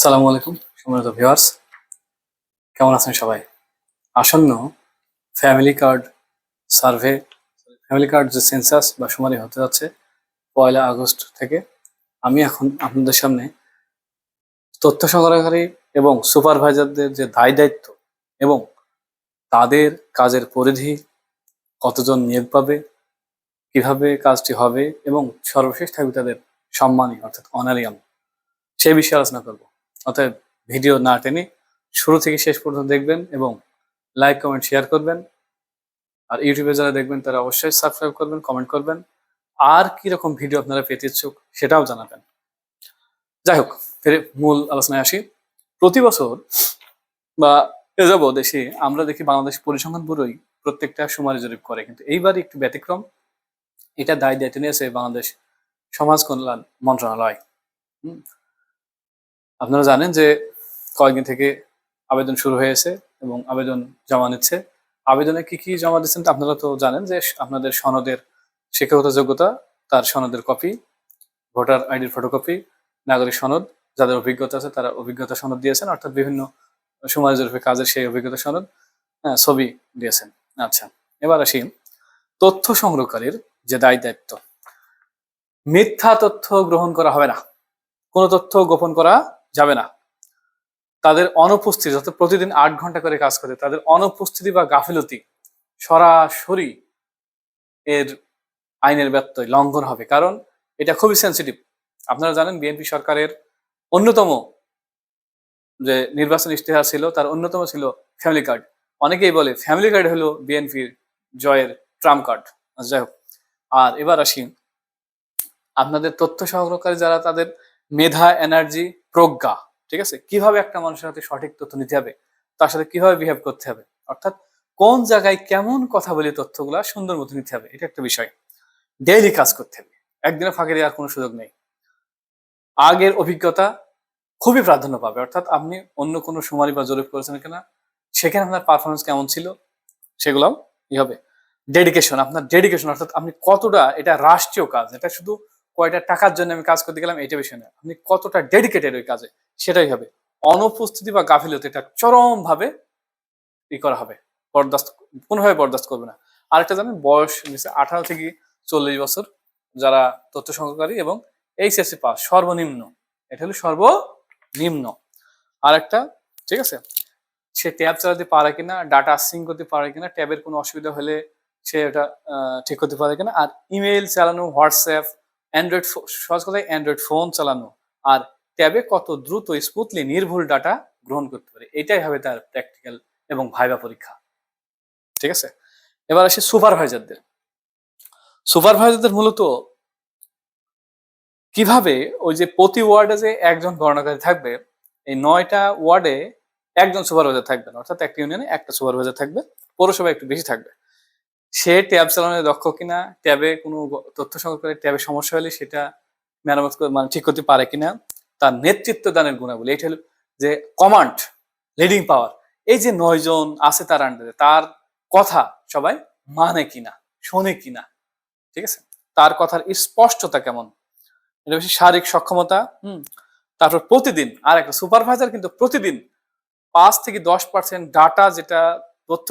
আসসালামু আলাইকুম সম্মানিত ভিউয়ার্স, কেমন আছেন সবাই? আসন্ন family card survey, family card যে সেন্সাস বা শুমারি হতে যাচ্ছে 1 আগস্ট থেকে। আমি এখন আপনাদের সামনে তথ্য সংগ্রহকারী এবং সুপারভাইজারদের যে দায় দায়িত্ব এবং তাদের কাজের পরিধি, কতজন নিয়োগ পাবে, কিভাবে কাজটি হবে এবং সর্বশেষ থাকবে তাদের সম্মানী অর্থাৎ অনারিয়াম, সেই বিষয়ে আলোচনা করব। অতএব ভিডিও না টেনে শুরু থেকে শেষ পর্যন্ত দেখবেন এবং লাইক কমেন্ট শেয়ার করবেন। আর ইউটিউবে যারা দেখবেন তারা অবশ্যই সাবস্ক্রাইব করবেন, কমেন্ট করবেন। আর কি রকম ভিডিও আপনারা পেতে ইচ্ছুক সেটাও জানাবেন। যাই হোক, ফিরে মূল আলোচনায় আসি। প্রতি বছর বা এ যাবৎ দেশে আমরা দেখি বাংলাদেশ পরিসংখ্যান ব্যুরোই প্রত্যেকটা শুমারি জরিপ করে, কিন্তু এইবার একটু ব্যতিক্রম। এটা দায়িত্ব নিয়েছে বাংলাদেশ সমাজ কল্যাণ মন্ত্রণালয়। হুম, আপনারা জানেন যে কয়েকদিন থেকে আবেদন শুরু হয়েছে এবং আবেদন জমা নিচ্ছে। আবেদনে কি কি জমা দিচ্ছেন আপনারা তো জানেন, যে আপনাদের সনদের শিক্ষাগত যোগ্যতা, তার সনদের কপি, ভোটার আইডির ফটোকপি, নাগরিক সনদ, যাদের অভিজ্ঞতা আছে তারা অভিজ্ঞতা সনদ দিয়েছেন, অর্থাৎ বিভিন্ন সময় জরিপে কাজের সেই অভিজ্ঞতা সনদ, হ্যাঁ, ছবি দিয়েছেন। আচ্ছা, এবার আসি তথ্য সংগ্রহকারীর যে দায়িত্ব। মিথ্যা তথ্য গ্রহণ করা হবে না, কোনো তথ্য গোপন করা যাবে না। তাদের অনুপস্থিতি, অর্থাৎ প্রতিদিন 8 ঘন্টা করে কাজ করে, তাদের অনুপস্থিতি বা গাফিলতি সরাসরি এর আইনের ব্যত্যয় লঙ্ঘন হবে, কারণ এটা খুবই সেন্সিটিভ। আপনারা জানেন বিএনপি সরকারের অন্যতম যে নির্বাচন ইশতেহার ছিল তার অন্যতম ছিল ফ্যামিলি কার্ড। অনেকেই বলে ফ্যামিলি কার্ড হলো বিএনপির জয়ের ট্রাম্প কার্ড। যাই হোক, আর এবার আসি আপনাদের তথ্য সংগ্রহকারী যারা, তাদের মেধা, এনার্জি, প্রজ্ঞা, ঠিক আছে, কিভাবে একটা মানুষের হাতে সঠিক তথ্য নিতে হবে, তার সাথে কিভাবে বিহেভ করতে হবে, অর্থাৎ কোন জায়গায় কেমন কথা বলে তথ্যগুলা সুন্দর মতো নিতে হবে, এটা একটা বিষয়। ডেইলি কাজ করতে হবে, একদিনে ফাঁকি দেওয়ার কোনো সুযোগ নেই। আগের অভিজ্ঞতা খুবই প্রাধান্য পাবে, অর্থাৎ আপনি অন্য কোনো শুমারি বা জরিপ করেছেন কিনা, সেখানে আপনার পারফরমেন্স কেমন ছিল, সেগুলোও ই হবে। ডেডিকেশন, আপনার ডেডিকেশন, অর্থাৎ আপনি কতটা, এটা রাষ্ট্রীয় কাজ, এটা শুধু কয়টা টাকার জন্য আমি কাজ করতে গেলাম এটা বিষয় না, আপনি কতটা ডেডিকেটেড ওই কাজে, সেটাই হবে। অনুপস্থিতি বা গাফিলতি এটা চরম ভাবে ই করা হবে, বরদাস্ত, কোনোভাবে বরদাস্ত করবে না। আরেকটা জানেন, বয়স নিচে 18 থেকে 40 বছর যারা তথ্য সংগ্রহকারী এবং এইচএসসি পাস সর্বনিম্ন, এটা হলো সর্বনিম্ন। আরেকটা, ঠিক আছে, সে ট্যাব চালাতে পারে কিনা, ডাটা সিঙ্ক করতে পারে কিনা, ট্যাবের কোনো অসুবিধা হলে সে এটা ঠিক করতে পারে কিনা, আর ইমেল চালানো, হোয়াটসঅ্যাপ, অ্যান্ড্রয়েড, সহজ কথায় অ্যান্ড্রয়েড ফোন চালানো, আর ট্যাবে কত দ্রুত স্মুথলি নির্ভুল ডাটা গ্রহণ করতে পারে, এটাই হবে তার প্র্যাকটিক্যাল এবং ভাইবা পরীক্ষা। ঠিক আছে, এবার আসি সুপারভাইজারদের। সুপারভাইজারদের মূলত কিভাবে, ওই যে প্রতি ওয়ার্ডে যে একজন গণনাকারী থাকবে, এই 9টা ওয়ার্ডে একজন সুপারভাইজার থাকবেন, অর্থাৎ একটা ইউনিয়নে একটা সুপারভাইজার থাকবে, পৌরসভায় একটু বেশি থাকবে। সে ট্যাব চালানোর দক্ষ কিনা, ট্যাবে কোনো তথ্য সংগ্রহ করে ট্যাবে সমস্যা হলে সেটা মেরামত করে, মানে ঠিক করতে পারে কিনা, তার নেতৃত্ব দানের গুণাবলী, এটা হলো যে কমান্ড, লিডিং পাওয়ার। এই যে 9 জন আছে তার আন্ডারে, তার কথা সবাই মানে কিনা, শোনে কিনা, ঠিক আছে, তার কথার স্পষ্টতা কেমন, এটা বেশি শারীরিক সক্ষমতা। তারপর প্রতিদিন, আর একটা সুপারভাইজার কিন্তু প্রতিদিন 5 থেকে 10% ডাটা, যেটা তথ্য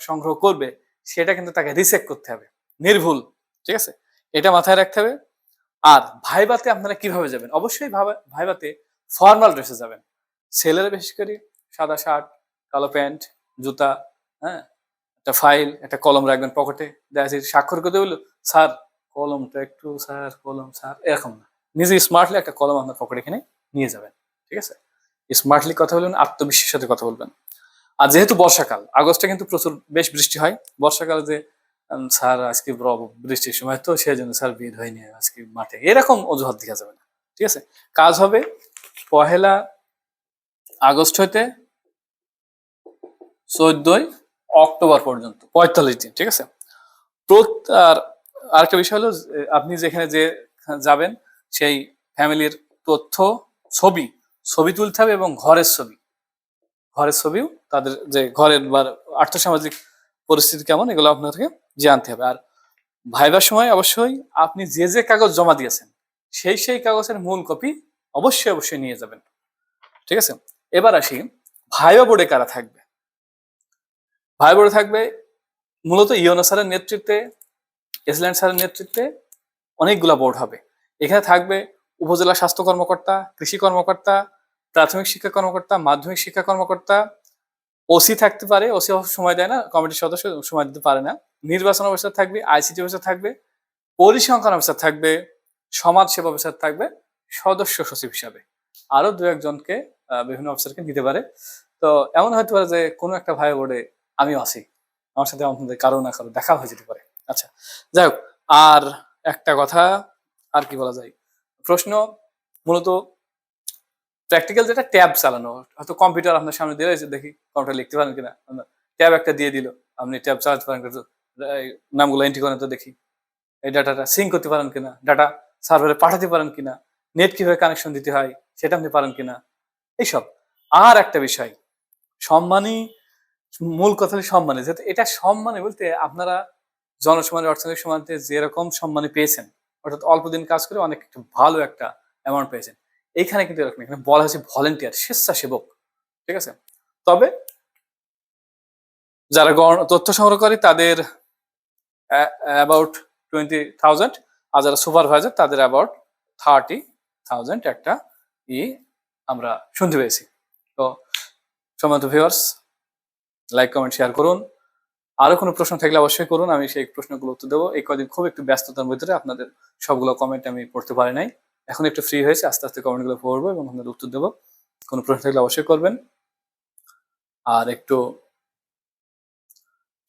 সংগ্রহ করবে, সেটা কিন্তু তাকে রিচেক করতে হবে, নির্ভুল, ঠিক আছে, এটা মাথায় রাখতে হবে। আর ভাইবাতে আপনারা কিভাবে যাবেন, অবশ্যই ভাইবাতে ফর্মাল ড্রেসে যাবেন। ছেলেরা বেশি করে সাদা শার্ট, কালো প্যান্ট, জুতা, হ্যাঁ, একটা ফাইল, একটা কলম রাখবেন পকেটে, দেখা যাচ্ছে স্বাক্ষর করতে বললো, স্যার কলমটা একটু, স্যার কলম, স্যার, এরকম না, নিজে স্মার্টলি একটা কলম আপনার পকেটে এখানে নিয়ে যাবেন, ঠিক আছে। স্মার্টলি কথা বলবেন, আত্মবিশ্বাসের সাথে কথা বলবেন। আর যেহেতু বর্ষাকাল, আগস্টে কিন্তু প্রচুর বেশ বৃষ্টি হয়, বর্ষাকালে যে স্যার আজকে বৃষ্টির সময় তো সেই জন্য স্যার বের হয়নি আজকে মাঠে, এরকম অজুহাত দেখা যাবে না, ঠিক আছে। কাজ হবে 1 আগস্ট হইতে 14 অক্টোবর পর্যন্ত, 45 দিন, ঠিক আছে। আর আরেকটা বিষয় হলো, আপনি যেখানে যে যাবেন সেই ফ্যামিলির তথ্য, ছবি ছবি তুলতে হবে, এবং ঘরের ছবিও, তাদের যে ঘরের বা আর্থসামাজিক পরিস্থিতি কেমন, এগুলো আপনাকে জানতে হবে। আর ভাইবার সময় অবশ্যই আপনি যে যে কাগজ জমা দিয়েছেন সেই কাগজের মূল কপি অবশ্যই নিয়ে যাবেন। ঠিক আছে, এবার আসি ভাইবা বোর্ডে কারা থাকবে। ভাইবা বোর্ডে থাকবে মূলত ইউনো স্যারের নেতৃত্বে, এসল্যান্ড স্যারের নেতৃত্বে অনেকগুলা বোর্ড হবে। এখানে থাকবে উপজেলা স্বাস্থ্য কর্মকর্তা, কৃষি কর্মকর্তা, প্রাথমিক শিক্ষা কর্মকর্তা, মাধ্যমিক শিক্ষা কর্মকর্তা, ওসি থাকতে পারে, ওসি সময় দেয় না, কমিটির সদস্য সময় দিতে পারে না। নির্বাচন অফিসার থাকবে, আইসিটি অফিসার থাকবে, পরিসংখ্যান অফিসার থাকবে, সমাজ সেবা অফিসার থাকবে সদস্য সচিব হিসাবে। আরো দু একজনকে বিভিন্ন অফিসারকে দিতে পারে। তো এমন হতে পারে যে কোনো একটা ভাই বোর্ডে আমিও আছি, আমার সাথে আপনাদের কারো না কারো দেখা হয়ে যেতে পারে। আচ্ছা, যাই হোক, আর একটা কথা আর কি বলা যায়, প্রশ্ন মূলত প্র্যাকটিক্যাল যেটা ট্যাব চালানো, হয়তো কম্পিউটার আপনার সামনে দিয়ে রয়েছে, দেখি কম্পিউটার লিখতে পারেন কিনা, ট্যাব একটা দিয়ে দিল, আপনি ট্যাব চালাতে পারেন কিনা, নামগুলো এন্ট্রি করেন তো দেখি, এই ডাটাটা সিঙ্ক করতে পারেন কিনা, ডাটা সার্ভারে পাঠাতে পারেন কিনা, নেট কিভাবে কানেকশন দিতে হয় সেটা আপনি পারেন কিনা, এইসব। আর একটা বিষয়, সম্মানী, মূল কথা হলো সম্মানী, যেহেতু এটা সম্মানী বলতে আপনারা জনসম্মানী অর্থনৈতিক সমাজে যেরকম সম্মানী পেয়েছেন, অর্থাৎ অল্প দিন কাজ করে অনেক একটু ভালো একটা অ্যামাউন্ট পেয়েছেন, এইখানে কিন্তু এরকম, এখানে বলা হয়েছে ভলেন্টিয়ার, স্বেচ্ছাসেবক। ঠিক আছে, তবে যারা তথ্য সংগ্রহ করে তাদের অ্যাবাউট 20,000, আর যারা সুপারভাইজার তাদের অ্যাবাউট 30,000 একটা আমরা শুনতে পেয়েছি। তো সম্মানিত ভিউয়ার্স, লাইক কমেন্ট শেয়ার করুন, আরো কোনো প্রশ্ন থাকলে অবশ্যই করুন, আমি সেই প্রশ্নগুলো উত্তর দেবো। এই কদিন খুব একটু ব্যস্ততার ভিতরে আপনাদের সবগুলো কমেন্ট আমি পড়তে পারি নাই, এখন একটু ফ্রি হয়েছে, আস্তে আস্তে কমেন্টগুলো পড়বো এবং আপনাদের উত্তর দেবো। কোনো প্রশ্ন থাকলে অবশ্যই করবেন, আর একটু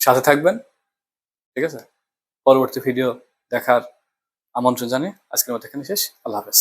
সাথে থাকবেন। ঠিক আছে, পরবর্তী ভিডিও দেখার আমন্ত্রণ জানিয়ে আজকের মতো এখানে শেষ। আল্লাহ হাফেজ।